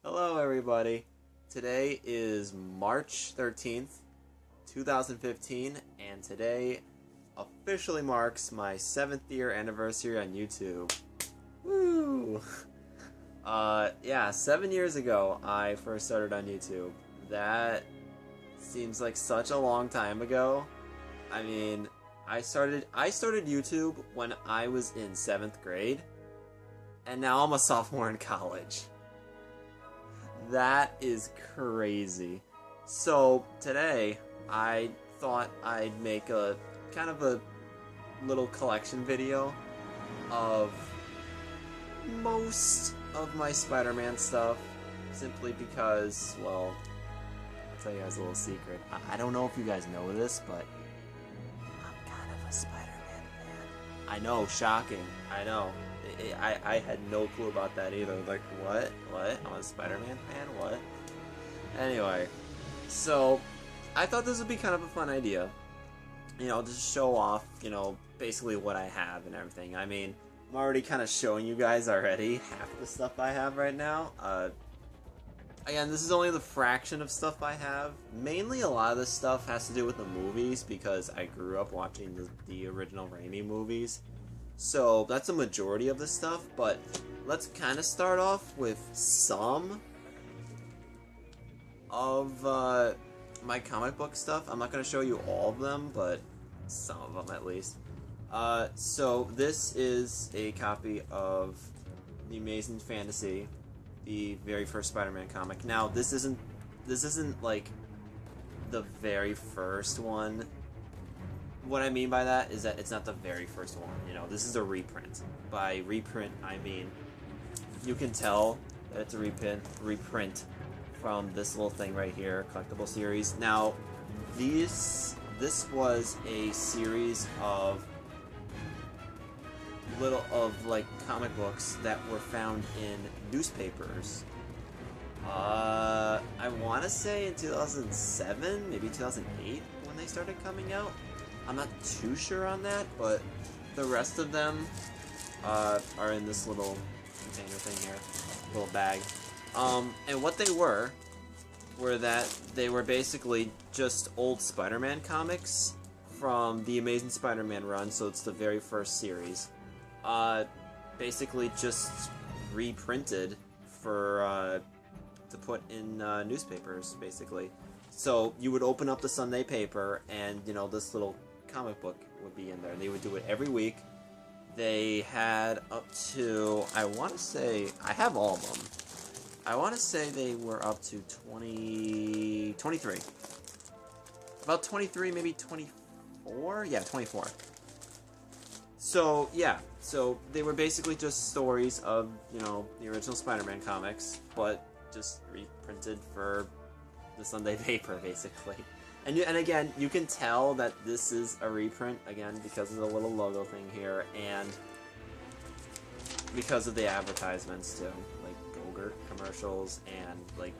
Hello, everybody. Today is March 13th, 2015, and today officially marks my 7th year anniversary on YouTube. Woo! Yeah, 7 years ago I first started on YouTube. That seems like such a long time ago. I mean, I started YouTube when I was in 7th grade, and now I'm a sophomore in college. That is crazy. So today I thought I'd make a kind of a little collection video of most of my Spider-Man stuff, simply because, well, I'll tell you guys a little secret. I don't know if you guys know this, but I'm kind of a Spider-Man fan. I know, shocking. I know. I had no clue about that either. Like, what? I'm a Spider-Man fan? What? Anyway, so I thought this would be kind of a fun idea. You know, just show off, basically what I have and everything. I mean, I'm already kind of showing you guys already half the stuff I have right now. Again, this is only the fraction of stuff I have. Mainly a lot of this stuff has to do with the movies, because I grew up watching the original Raimi movies. So that's a majority of the stuff, but let's kind of start off with some of my comic book stuff. I'm not going to show you all of them, but some of them at least. So this is a copy of The Amazing Fantasy, the very first Spider-Man comic. Now, this isn't like the very first one. What I mean by that is that it's not the very first one. This is a reprint. By reprint, I mean you can tell that it's a reprint from this little thing right here, collectible series. Now, this was a series of comic books that were found in newspapers. I want to say in 2007, maybe 2008 when they started coming out. I'm not too sure on that, but the rest of them are in this little container thing here, little bag. And what they were that they were basically just old Spider-Man comics from the Amazing Spider-Man run, so it's the very first series. Basically just reprinted for to put in newspapers, basically. So you would open up the Sunday paper, and this little comic book would be in there. They would do it every week. They had up to, I want to say, I have all of them. I want to say they were up to 23. About 23, maybe 24? Yeah, 24. So, yeah. So, they were basically just stories of, the original Spider-Man comics, but just reprinted for the Sunday paper, basically. And again, you can tell that this is a reprint, again, because of the little logo thing here, and because of the advertisements, too. Like, Go-Gurt commercials, and, like,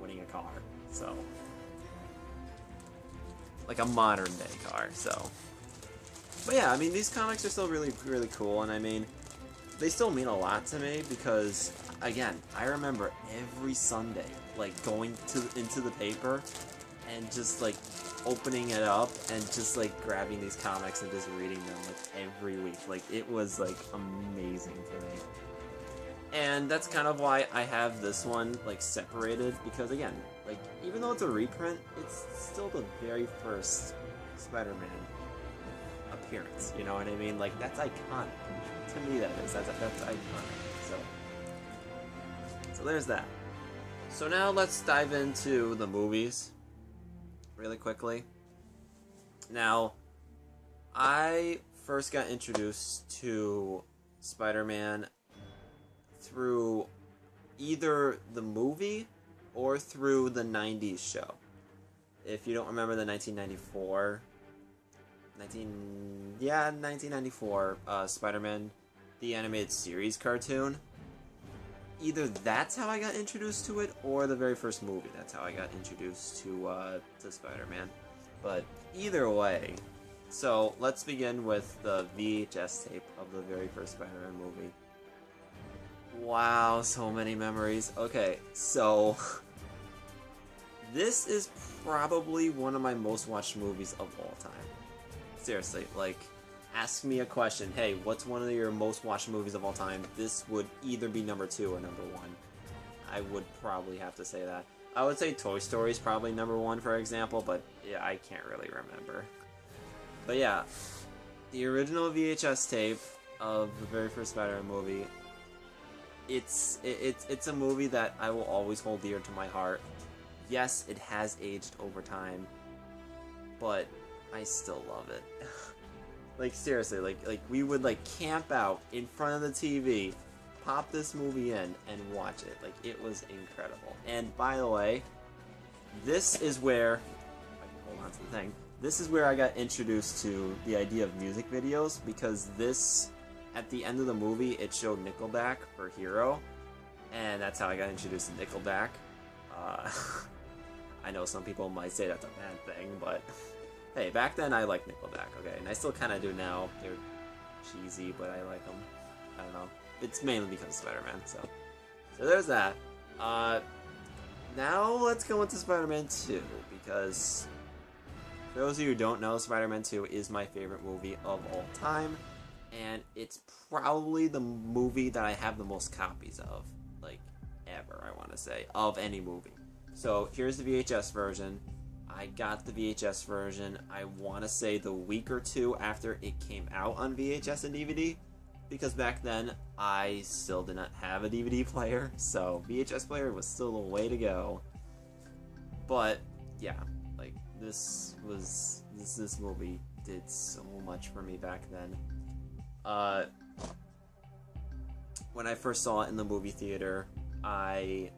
winning a car. So, like a modern-day car, so. But yeah, I mean, these comics are still really, really cool, and I mean, they still mean a lot to me, because, again, I remember every Sunday, like, going into the paper, and just, like, opening it up, and just, like, grabbing these comics and just reading them, like, every week. Like, it was, like, amazing to me. And that's kind of why I have this one, like, separated, because, again, like, even though it's a reprint, it's still the very first Spider-Man appearance, you know what I mean? Like, that's iconic. To me, that's iconic. So there's that. So now let's dive into the movies really quickly. Now, I first got introduced to Spider-Man through either the movie or through the 90s show. If you don't remember the 1994 Spider-Man, the animated series cartoon, either that's how I got introduced to it, or the very first movie, that's how I got introduced to Spider-Man. But either way, so let's begin with the VHS tape of the very first Spider-Man movie. Wow, so many memories. Okay, so this is probably one of my most watched movies of all time. Seriously, like, ask me a question. Hey, what's one of your most watched movies of all time? This would either be number 2 or number 1. I would probably have to say that. I would say Toy Story is probably number 1, for example, but yeah, I can't really remember. But yeah, the original VHS tape of the very first Spider-Man movie. It's a movie that I will always hold dear to my heart. Yes, it has aged over time, but I still love it. Like, seriously, like we would like camp out in front of the TV, pop this movie in, and watch it. Like, it was incredible. And by the way, this is where, if I can hold on to the thing, this is where I got introduced to the idea of music videos, because this, at the end of the movie, it showed Nickelback for Hero, and that's how I got introduced to Nickelback. I know some people might say that's a bad thing, but hey, back then I liked Nickelback, okay? And I still kind of do now. They're cheesy, but I like them. I don't know. It's mainly because of Spider-Man, so there's that. Now let's go into Spider-Man 2, because for those of you who don't know, Spider-Man 2 is my favorite movie of all time, and it's probably the movie that I have the most copies of, like, ever, I want to say, of any movie. So here's the VHS version. I got the VHS version, I want to say the week or two after it came out on VHS and DVD, because back then I still did not have a DVD player, so VHS player was still a way to go. But yeah, like this movie did so much for me back then. When I first saw it in the movie theater, I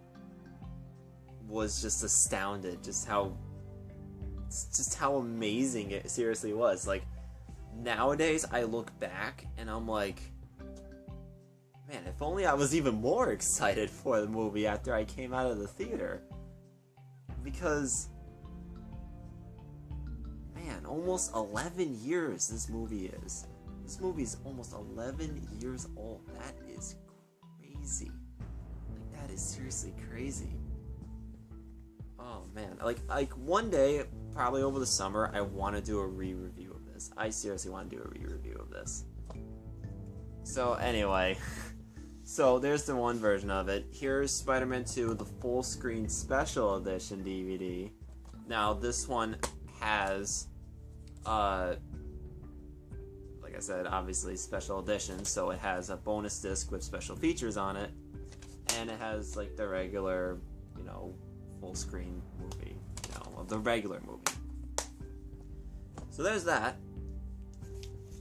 was just astounded just how amazing it seriously was. Like, nowadays I look back and I'm like, man, if only I was even more excited for the movie after I came out of the theater. Because, man, almost 11 years this movie is. This movie is almost 11 years old. That is crazy. Like, that is seriously crazy. Oh man, like one day, probably over the summer, I want to do a re-review of this. I seriously want to do a re-review of this. So anyway, so there's the one version of it. Here's Spider-Man 2, the full screen special edition DVD. Now this one has, like I said, obviously special edition, so it has a bonus disc with special features on it, and it has like the regular, you know, full screen movie, you know, of the regular movie. So there's that.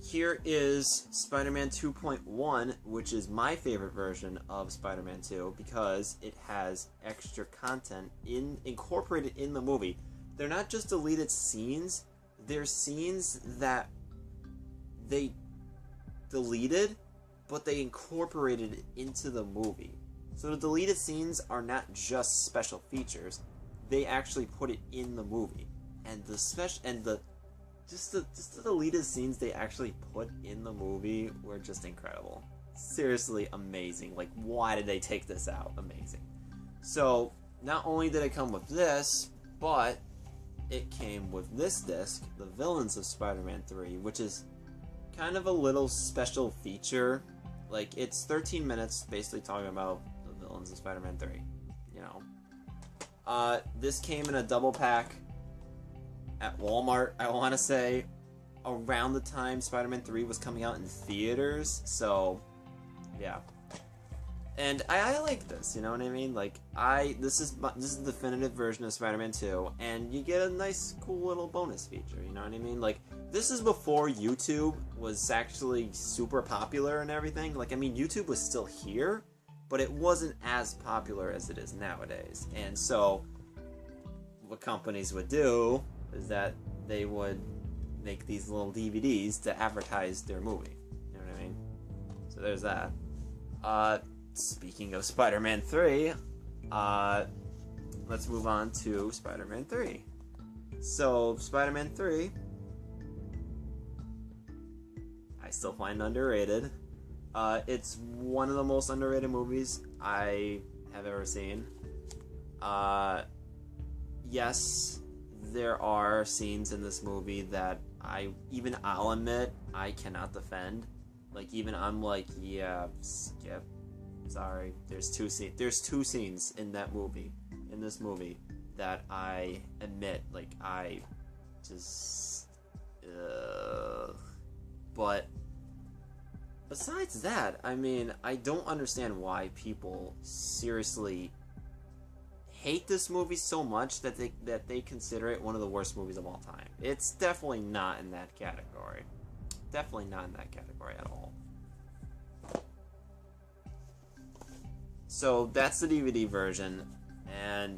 Here is Spider-Man 2.1, which is my favorite version of Spider-Man 2 because it has extra content incorporated in the movie. They're not just deleted scenes, they're scenes that they deleted, but they incorporated it into the movie. So the deleted scenes are not just special features; they actually put it in the movie. And the deleted scenes they actually put in the movie were just incredible. Seriously amazing. Like, why did they take this out? Amazing. So not only did it come with this, but it came with this disc, The Villains of Spider-Man 3, which is kind of a little special feature. Like, it's 13 minutes basically talking about the villains of Spider-Man 3, you know. This came in a double pack at Walmart, I want to say, around the time Spider-Man 3 was coming out in theaters, so, yeah. And I like this, you know what I mean? Like, this is the definitive version of Spider-Man 2, and you get a nice, cool little bonus feature, you know what I mean? Like, this is before YouTube was actually super popular and everything. Like, I mean, YouTube was still here, but it wasn't as popular as it is nowadays. And so, what companies would do is that they would make these little DVDs to advertise their movie. You know what I mean? So there's that. Speaking of Spider-Man 3, let's move on to Spider-Man 3. So, Spider-Man 3, I still find underrated. It's one of the most underrated movies I have ever seen. Yes, there are scenes in this movie that I'll admit I cannot defend. Like, even I'm like, yeah, skip. Sorry. There's two scenes in this movie, that I admit, like, I just, but besides that, I mean, I don't understand why people seriously hate this movie so much that they consider it one of the worst movies of all time. It's definitely not in that category. Definitely not in that category at all. So that's the DVD version, and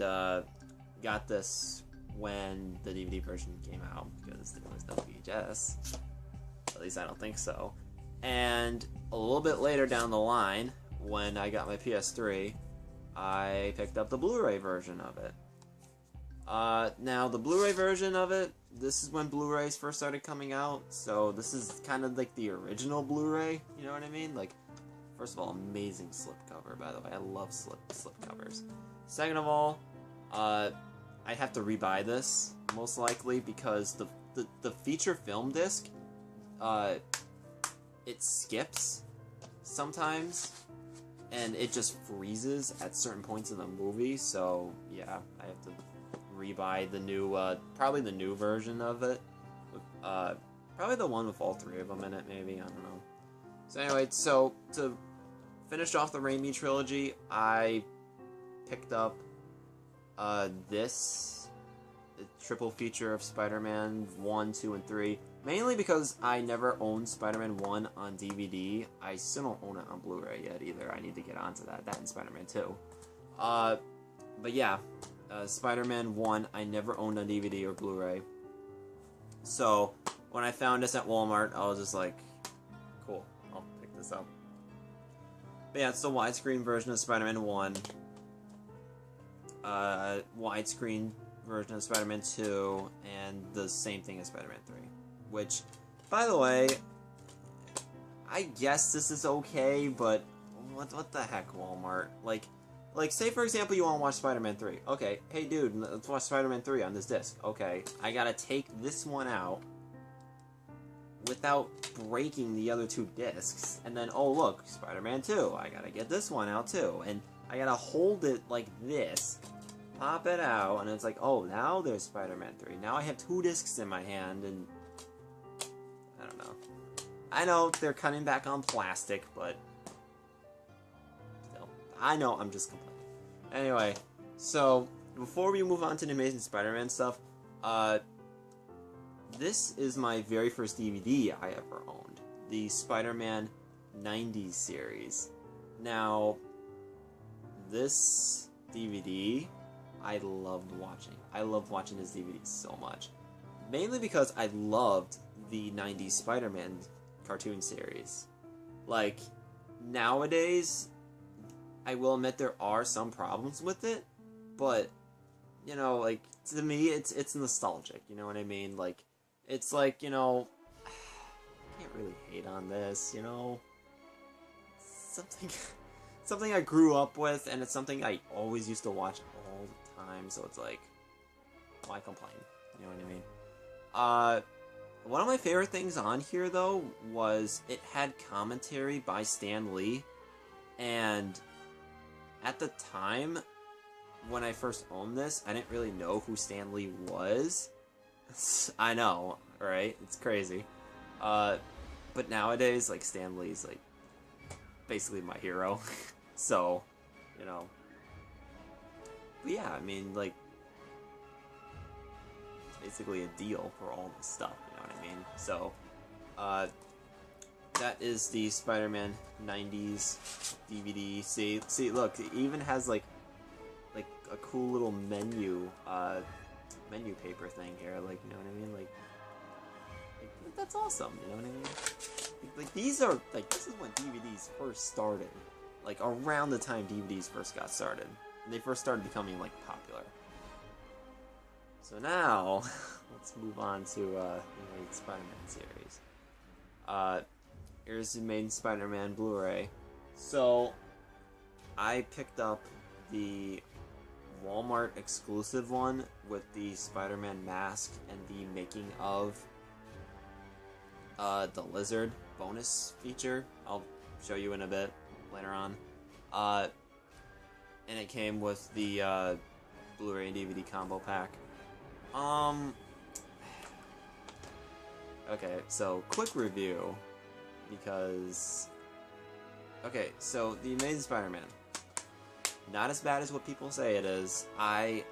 got this when the DVD version came out, because there was no VHS. At least I don't think so. And a little bit later down the line, when I got my PS3, I picked up the Blu-ray version of it. Now, the Blu-ray version of it, this is when Blu-rays first started coming out, so this is kind of like the original Blu-ray, you know what I mean? Like, first of all, amazing slipcover, by the way. I love slipcovers. Second of all, I have to rebuy this, most likely, because the feature film disc, it skips sometimes, and it just freezes at certain points in the movie, so yeah, I have to rebuy the new, probably the new version of it. Probably the one with all three of them in it, maybe, I don't know. So anyway, so to finish off the Raimi trilogy, I picked up this triple feature of Spider-Man 1, 2, and 3, mainly because I never owned Spider-Man 1 on DVD. I still don't own it on Blu-ray yet either. I need to get onto that and Spider-Man 2. But yeah, Spider-Man 1 I never owned on DVD or Blu-ray. So when I found this at Walmart, I was just like, cool, I'll pick this up. But yeah, it's the widescreen version of Spider-Man 1. Widescreen version of Spider-Man 2, and the same thing as Spider-Man 3. Which, by the way, I guess this is okay, but what the heck, Walmart? Like, say for example you want to watch Spider-Man 3. Okay, hey dude, let's watch Spider-Man 3 on this disc. Okay, I gotta take this one out without breaking the other two discs, and then, oh look, Spider-Man 2, I gotta get this one out too, and I gotta hold it like this, pop it out, and it's like, oh, now there's Spider-Man 3. Now I have two discs in my hand, and I don't know. I know they're cutting back on plastic, but still, I know I'm just complaining. Anyway, so before we move on to the Amazing Spider-Man stuff, this is my very first DVD I ever owned, the Spider-Man 90s series. Now, this DVD, I loved watching. I loved watching this DVD so much. Mainly because I loved the 90s Spider-Man cartoon series. Like, nowadays, I will admit there are some problems with it, but, you know, like, to me, it's nostalgic, you know what I mean? Like, it's like, you know, I can't really hate on this, you know? Something I grew up with, and it's something I always used to watch all the time, so it's like, why complain? You know what I mean? One of my favorite things on here, though, was it had commentary by Stan Lee, and at the time, when I first owned this, I didn't really know who Stan Lee was. I know, right? It's crazy. But nowadays, like, Stan Lee's, like, basically my hero. So, you know. But yeah, I mean, like, it's basically a deal for all this stuff, you know what I mean? So, that is the Spider-Man 90s DVD. See, look, it even has, like a cool little menu paper thing here, like, you know what I mean? Like that's awesome, you know what I mean? Like, these are, like, this is when DVDs first started. Like, around the time DVDs first got started. And they first started becoming, like, popular. So now, let's move on to the Spider-Man series. here's the Amazing Spider-Man Blu-ray. So, I picked up the Walmart exclusive one with the Spider-Man mask and the making of the Lizard bonus feature. I'll show you in a bit later on. And it came with the Blu-ray and DVD combo pack. Okay, so quick review, because... Okay, so The Amazing Spider-Man. Not as bad as what people say it is. I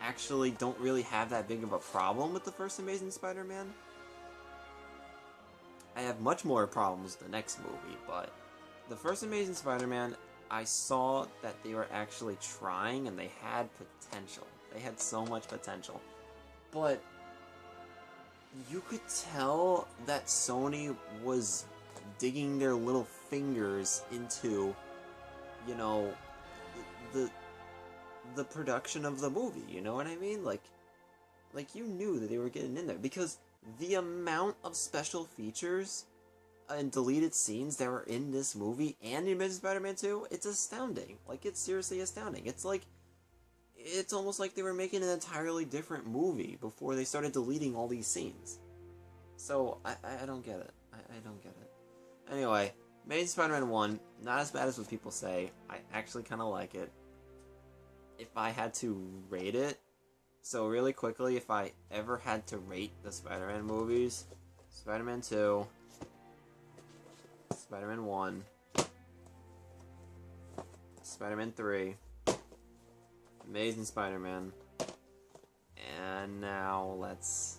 actually don't really have that big of a problem with the first Amazing Spider-Man. I have much more problems with the next movie, but the first Amazing Spider-Man, I saw that they were actually trying and they had potential. They had so much potential. But you could tell that Sony was digging their little fingers into, you know, the production of the movie, you know what I mean? Like you knew that they were getting in there, because the amount of special features and deleted scenes that were in this movie and in Amazing Spider-Man 2, it's astounding. Like, it's seriously astounding. It's almost like they were making an entirely different movie before they started deleting all these scenes. So, I don't get it. I don't get it. Anyway, Amazing Spider-Man 1, not as bad as what people say. I actually kind of like it. If I had to rate it, so really quickly, if I ever had to rate the Spider-Man movies, Spider-Man 2, Spider-Man 1, Spider-Man 3, Amazing Spider-Man, and now let's...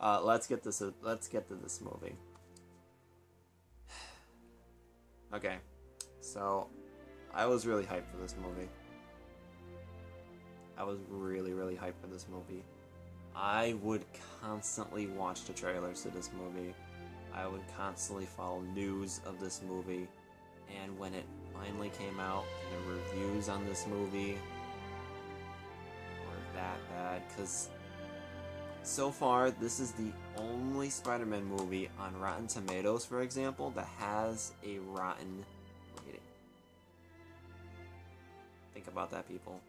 let's get to this movie. Okay, so I was really hyped for this movie. I was really, really hyped for this movie. I would constantly watch the trailers to this movie. I would constantly follow news of this movie. And when it finally came out, the reviews on this movie were that bad. Because so far, this is the only Spider-Man movie on Rotten Tomatoes, for example, that has a rotten rating. Think about that, people.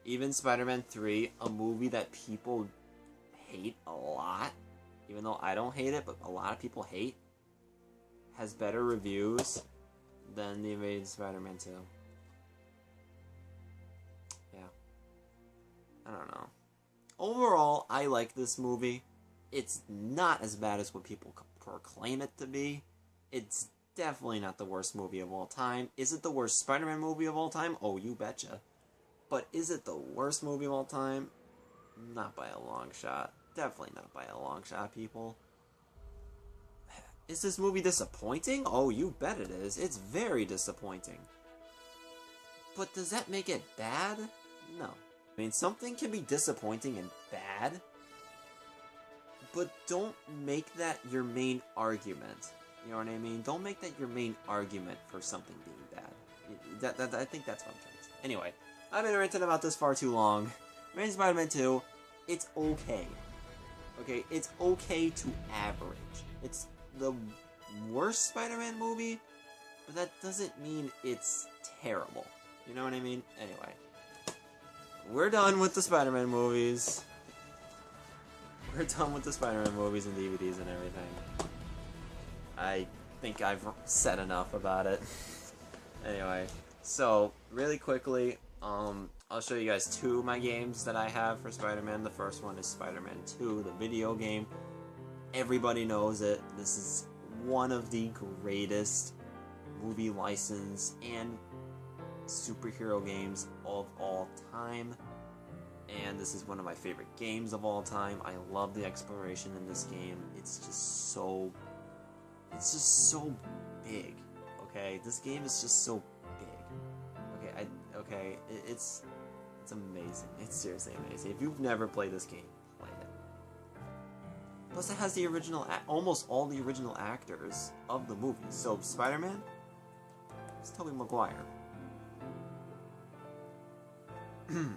Even Spider-Man 3, a movie that people hate a lot, even though I don't hate it, but a lot of people hate, has better reviews than The Amazing Spider-Man 2. Yeah. I don't know. Overall, I like this movie. It's not as bad as what people proclaim it to be. It's definitely not the worst movie of all time. Is it the worst Spider-Man movie of all time? Oh, you betcha. But is it the worst movie of all time? Not by a long shot. Definitely not by a long shot, people. Is this movie disappointing? Oh, you bet it is. It's very disappointing. But does that make it bad? No. I mean, something can be disappointing and bad, but don't make that your main argument. You know what I mean? Don't make that your main argument for something being bad. I think that's what I'm trying to say. Anyway, I've been ranting about this far too long. Amazing Spider-Man 2, it's okay. Okay, it's okay to average. It's the worst Spider-Man movie, but that doesn't mean it's terrible. You know what I mean? Anyway, we're done with the Spider-Man movies. We're done with the Spider-Man movies and DVDs and everything. I think I've said enough about it. Anyway, so really quickly, I'll show you guys two of my games that I have for Spider-Man. The first one is Spider-Man 2, the video game. Everybody knows it. This is one of the greatest movie license and superhero games of all time. And this is one of my favorite games of all time. I love the exploration in this game. It's just so big. Okay, this game is just so big. Okay, it's amazing. It's seriously amazing. If you've never played this game, play it. Plus, it has the original, almost all the original actors of the movie. So, Spider-Man, it's Tobey Maguire.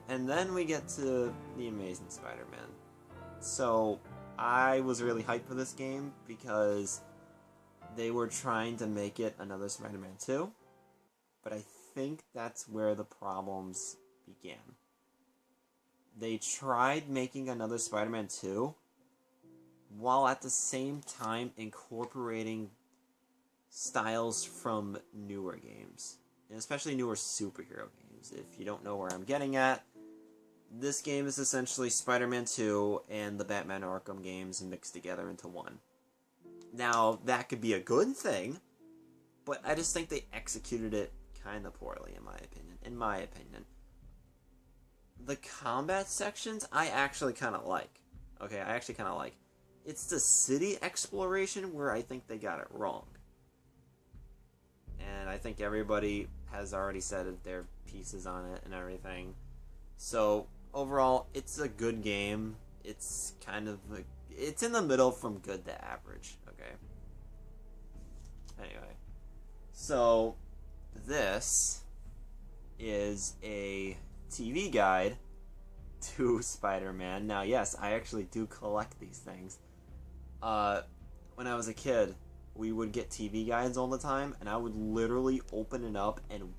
And then we get to The Amazing Spider-Man. So I was really hyped for this game because they were trying to make it another Spider-Man 2, but I think that's where the problems began. They tried making another Spider-Man 2 while at the same time incorporating styles from newer games, and especially newer superhero games. If you don't know where I'm getting at, this game is essentially Spider-Man 2 and the Batman Arkham games mixed together into one. Now, that could be a good thing, but I just think they executed it kind of poorly, in my opinion. The combat sections, I actually kind of like. Okay, I actually kind of like. It's the city exploration where I think they got it wrong. And I think everybody has already said their pieces on it and everything. So, overall, it's a good game. It's kind of it's in the middle from good to average, okay? Anyway. So, this is a TV guide to Spider-Man. Now, yes, I actually do collect these things. When I was a kid, we would get TV guides all the time, and I would literally open it up and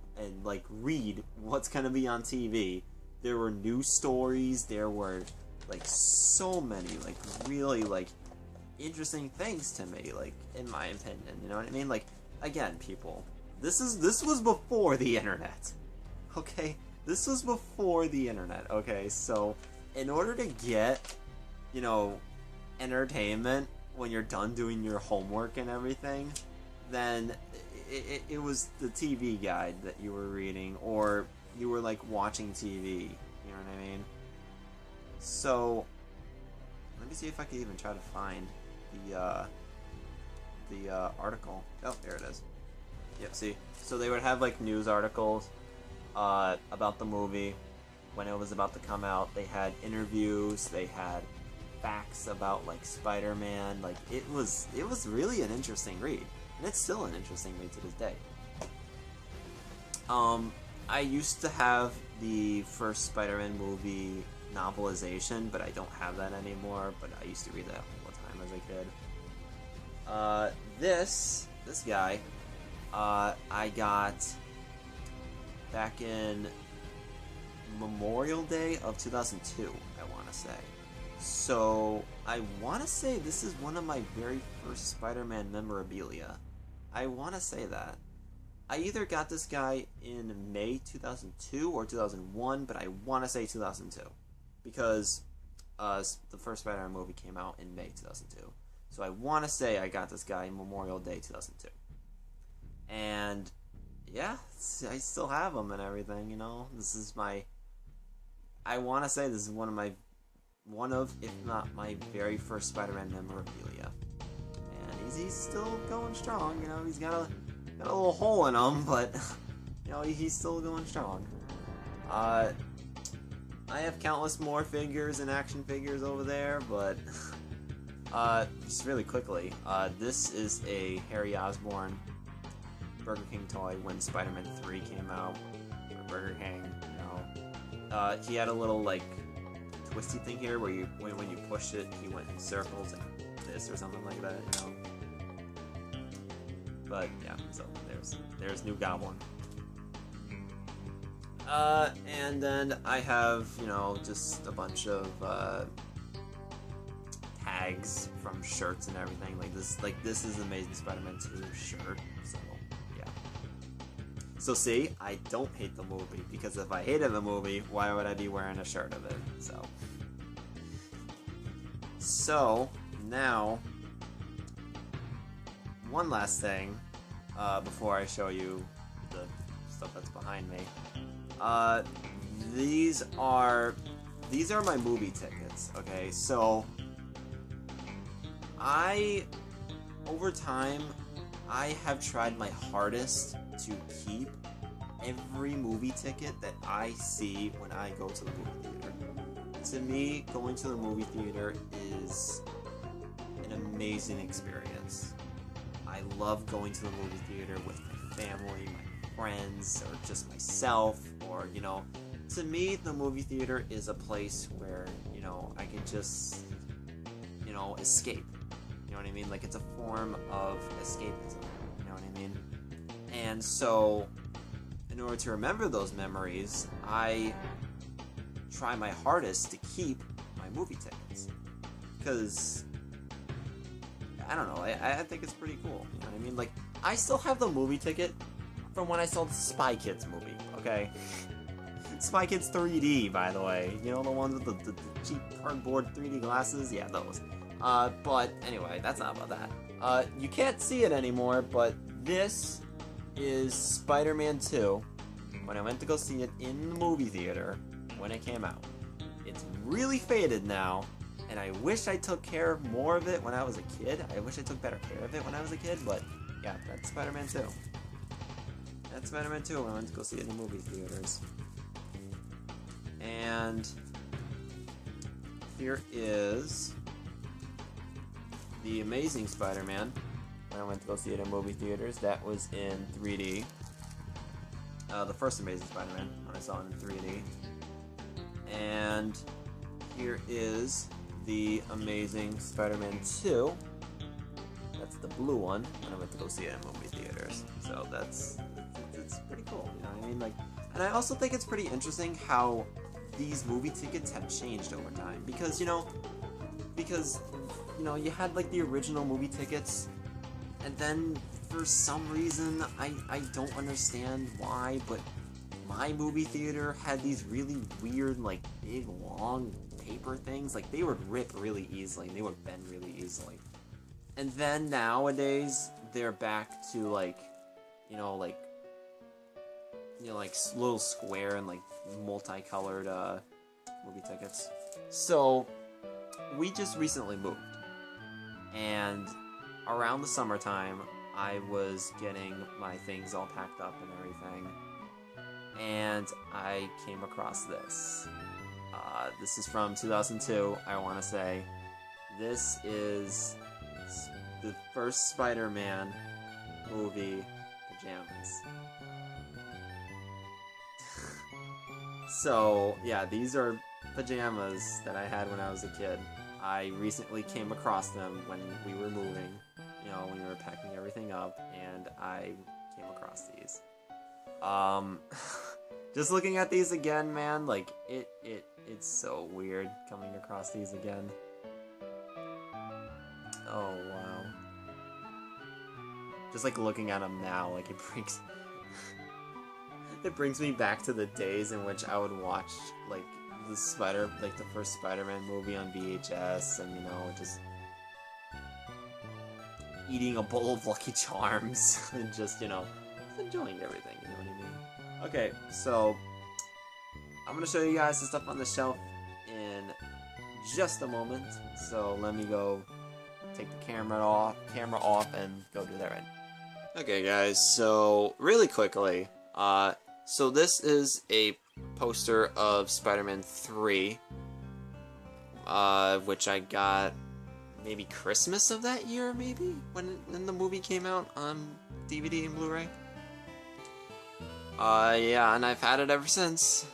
like read what's gonna be on TV. There were news stories. There were like so many like really like interesting things to me. Like in my opinion, you know what I mean? Like again, people, this was before the internet. Okay, this was before the internet. Okay, so in order to get, you know, entertainment when you're done doing your homework and everything, then it was the TV guide that you were reading, or you were like watching TV, you know what I mean? So let me see if I can even try to find the article. Oh, there it is. Yep, see, so they would have like news articles about the movie when it was about to come out. They had interviews, they had facts about like Spider-Man. Like it was really an interesting read, and it's still an interesting read to this day. I used to have the first Spider-Man movie novelization, but I don't have that anymore, but I used to read that all the time as a kid. This guy I got back in Memorial Day of 2002, I want to say. So, I want to say this is one of my very first Spider-Man memorabilia. I want to say that. I either got this guy in May 2002 or 2001, but I want to say 2002. Because the first Spider-Man movie came out in May 2002. So I want to say I got this guy Memorial Day 2002. And, yeah, I still have him and everything, you know. This is my... I want to say this is one of, if not my very first Spider-Man memorabilia. And he's still going strong, you know, he's got a little hole in him, but, you know, he's still going strong. I have countless more figures and action figures over there, but, just really quickly, this is a Harry Osborn Burger King toy when Spider-Man 3 came out for Burger King, you know. He had a little, like, twisty thing here where you when you push it, he went in circles like this or something like that, you know. But yeah, so there's New Goblin. And then I have, you know, just a bunch of tags from shirts and everything. Like this is Amazing Spider-Man 2 shirt. So yeah. So see, I don't hate the movie, because if I hated the movie, why would I be wearing a shirt of it? So now, one last thing before I show you the stuff that's behind me. These are my movie tickets. Okay, so over time, I have tried my hardest to keep every movie ticket that I see when I go to the movie theater. To me, going to the movie theater is an amazing experience. I love going to the movie theater with my family, my friends, or just myself, or, you know, to me, the movie theater is a place where, you know, I can just escape. You know what I mean? Like, it's a form of escapism. You know what I mean? And so, in order to remember those memories, I try my hardest to keep my movie tickets. Because, I don't know, I think it's pretty cool. You know what I mean? Like, I still have the movie ticket from when I saw the Spy Kids movie, okay? Spy Kids 3D, by the way. You know, the ones with the cheap cardboard 3D glasses? Yeah, those. But anyway, that's not about that. You can't see it anymore, but this is Spider-Man 2, when I went to go see it in the movie theater when it came out. It's really faded now, and I wish I took more of it when I was a kid. I wish I took better care of it when I was a kid, but yeah, that's Spider-Man 2. That's Spider-Man 2 when I went to go see it in the movie theaters. And here is The Amazing Spider-Man when I went to go see it in movie theaters. That was in 3D. The first Amazing Spider-Man when I saw it in 3D. And here is The Amazing Spider-Man 2. That's the blue one when I went to go see it in movie theaters. So it's pretty cool, you know what I mean? Like, and I also think it's pretty interesting how these movie tickets have changed over time, because you had like the original movie tickets, and then for some reason I don't understand why, but my movie theater had these really weird, like, big long paper things. Like, they would rip really easily and they would bend really easily. And then nowadays they're back to like little square and like multicolored movie tickets. So we just recently moved, and around the summertime I was getting my things all packed up and everything, and I came across this. This is from 2002, I want to say. This is the first Spider-Man movie pajamas. So, yeah, these are pajamas that I had when I was a kid. I recently came across them when we were moving, when we were packing everything up, and I came across these. Just looking at these again, man, like, it's so weird coming across these again. Oh, wow. Just, like, looking at them now, like, it brings me back to the days in which I would watch, like, the first Spider-Man movie on VHS, and, just eating a bowl of Lucky Charms, and just enjoying everything, you know what I mean? Okay, so, I'm gonna show you guys the stuff on the shelf in just a moment, so let me go take the camera off and go do that right now. Okay, guys, so, really quickly, so this is a poster of Spider-Man 3, which I got maybe Christmas of that year, maybe? When the movie came out on DVD and Blu-ray? Yeah, and I've had it ever since.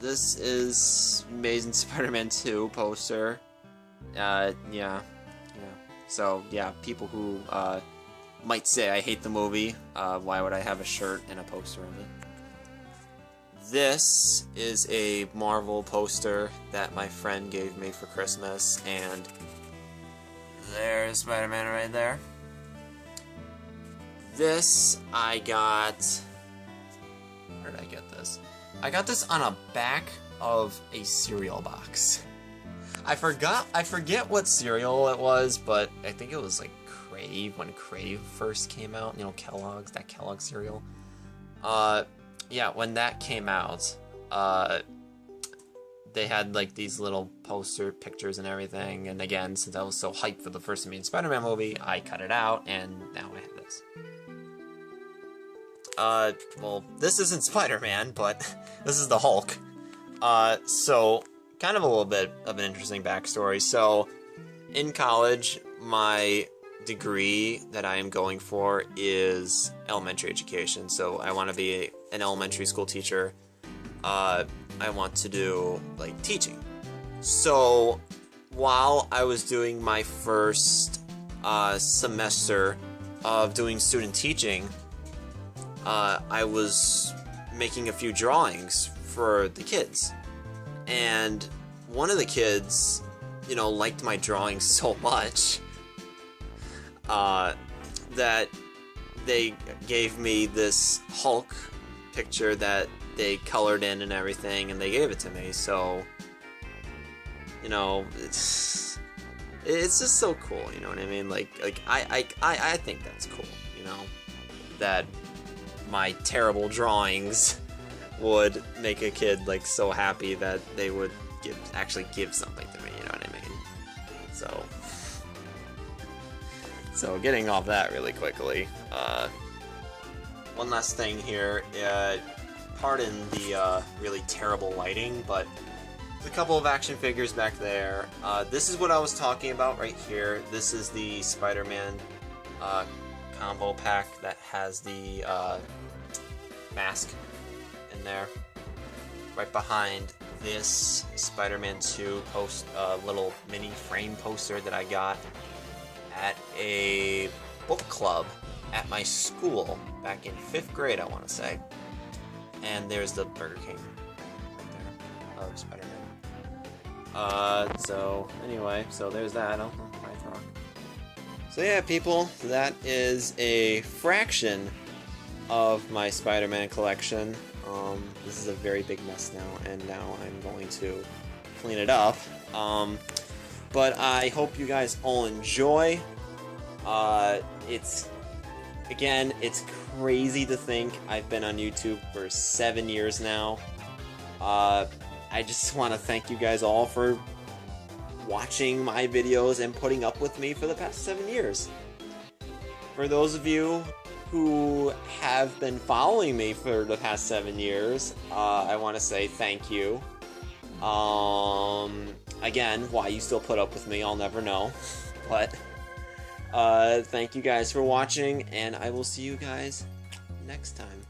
This is Amazing Spider-Man 2 poster. Yeah. So, yeah, people who, might say I hate the movie, why would I have a shirt and a poster of it? This is a Marvel poster that my friend gave me for Christmas, and there's Spider-Man right there. This I got... Where did I get this? I got this on a back of a cereal box. I forget what cereal it was, but I think it was like Crave, when Crave first came out, Kellogg's, that Kellogg cereal. Yeah, when that came out, they had like these little poster pictures and everything, and again, since I was so hyped for the first Amazing Spider-Man movie, I cut it out, and now I have this. Well, this isn't Spider-Man, but this is the Hulk. So, kind of a little bit of an interesting backstory. So, in college, my degree that I am going for is elementary education. So, I want to be an elementary school teacher. I want to do, like, teaching. So, while I was doing my first semester of doing student teaching, I was making a few drawings for the kids. And one of the kids, you know, liked my drawings so much that they gave me this Hulk picture that they colored in and everything, and they gave it to me. So, you know, it's just so cool, you know what I mean? Like I think that's cool, you know, that my terrible drawings would make a kid like so happy that they would actually give something to me, you know what I mean? So getting off that really quickly, one last thing here, pardon the really terrible lighting, but there's a couple of action figures back there. This is what I was talking about right here. This is the Spider-Man combo pack that has the mask in there. Right behind this Spider-Man 2 little mini frame poster that I got at a book club at my school back in 5th grade, I want to say. And there's the Burger King right there of Spider-Man. So anyway, so there's that. Oh, my talk. So yeah, people, that is a fraction of my Spider-Man collection. This is a very big mess now, and now I'm going to clean it up. But I hope you guys all enjoy. It's crazy to think I've been on YouTube for 7 years now. I just want to thank you guys all for watching my videos and putting up with me for the past 7 years. For those of you who have been following me for the past 7 years, I want to say thank you. Again, why you still put up with me, I'll never know. But, thank you guys for watching, and I will see you guys next time.